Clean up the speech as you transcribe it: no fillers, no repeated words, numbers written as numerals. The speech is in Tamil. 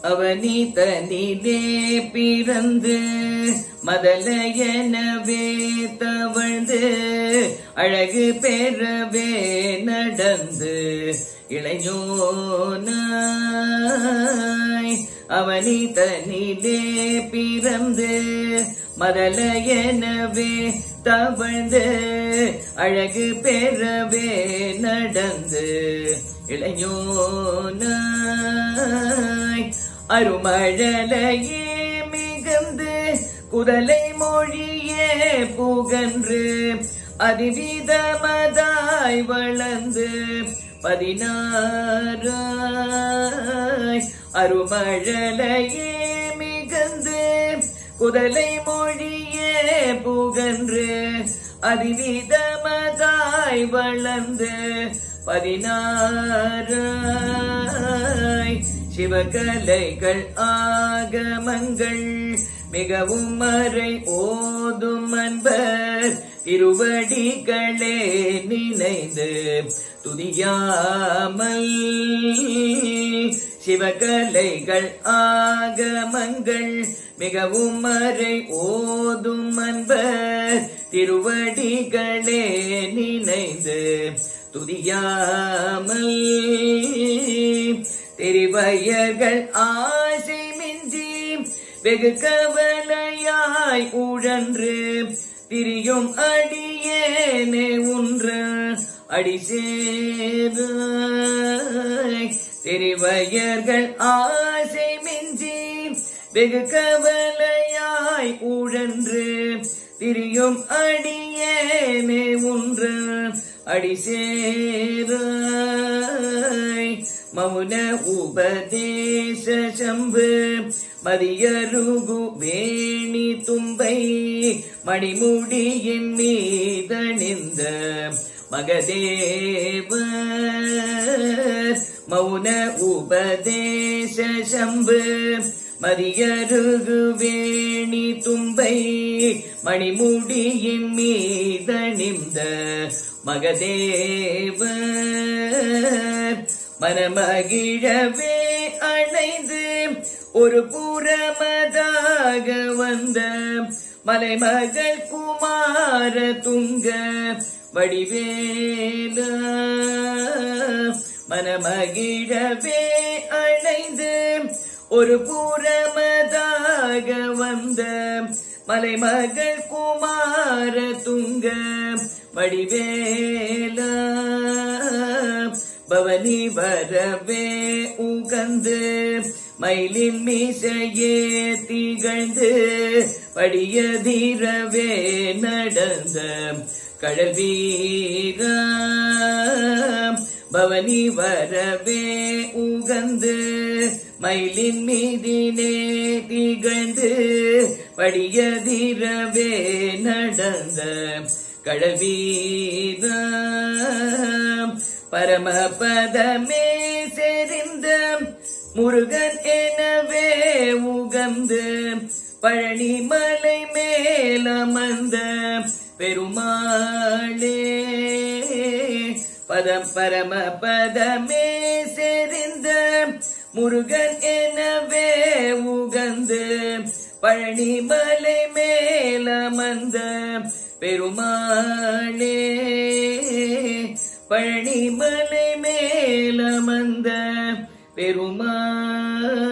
அவனி தனிலே பிறந்து மதலையனவே தவழ்ந்து அழகு பெறவே நடந்து இளைஞனாய் அவனி தனிலே பிறந்து மதலையனவே தவழ்ந்து அழகு பெறவே நடந்து இளைஞனாய் அருமழலையே மிகுந்து குதலை மொழியே புகன்று அதிவிதமதாய் வளர்ந்து 16 அருமழலையே மிகுந்து குதலை மொழியே புகன்று அதிவிதமதாய் வளர்ந்து 16 சிவகலைகள் ஆகமங்கள் மிகவும் மறை ஓதும் அன்பர் திருவடிகளே நினைந்து துதியாமல் சிவகலைகள் ஆகமங்கள் மிகவும் மறை ஓதும் அன்பர் திருவடிகளே நினைந்து துதியாமல் தெரிவயர்கள் ஆசை மிஞ்சி வெகு கவலையாய் உழன்று திரியும் அடியேனே உன்று அடிசேர தெரிவயர்கள் ஆசை மிஞ்சி வெகு கவலையாய் உழன்று திரியும் அடியேனே உன்று அடிசேர மௌன உபதேச சம்பு மதியருகு வேணி தும்பை மணிமுடியின் மீதணிந்த மகதேவர் மௌன உபதேச சம்பு மதியருகு வேணி தும்பை மணிமுடியின் மீதணிந்த மகதேவர் மனமகிழவே அணைந்து ஒரு புறமதாக வந்த மலைமகள் குமார துங்க வடிவேல மனமகிழவே அணைந்து ஒரு புறமதாக வந்த மலைமகள் குமார துங்க வடிவேல பவனி வரவே உகந்து மயிலின் மீசையே திகழ்ந்து படியதிரவே நடந்த கடல் வீர பவனி வரவே உகந்து மயிலின் மீதினே திகழ்ந்து படியதிரவே நடந்த கடல் வீர பரமபதமே செறிந்த முருகன் எனவே உகந்து பழனி மலை மேலமர்ந்த பெருமாளே பரமபதமே செறிந்த முருகன் எனவே உகந்து பழனி மலை மேலமர்ந்த பெருமாளே பழனி மலை மேலமர்ந்த பெருமாள்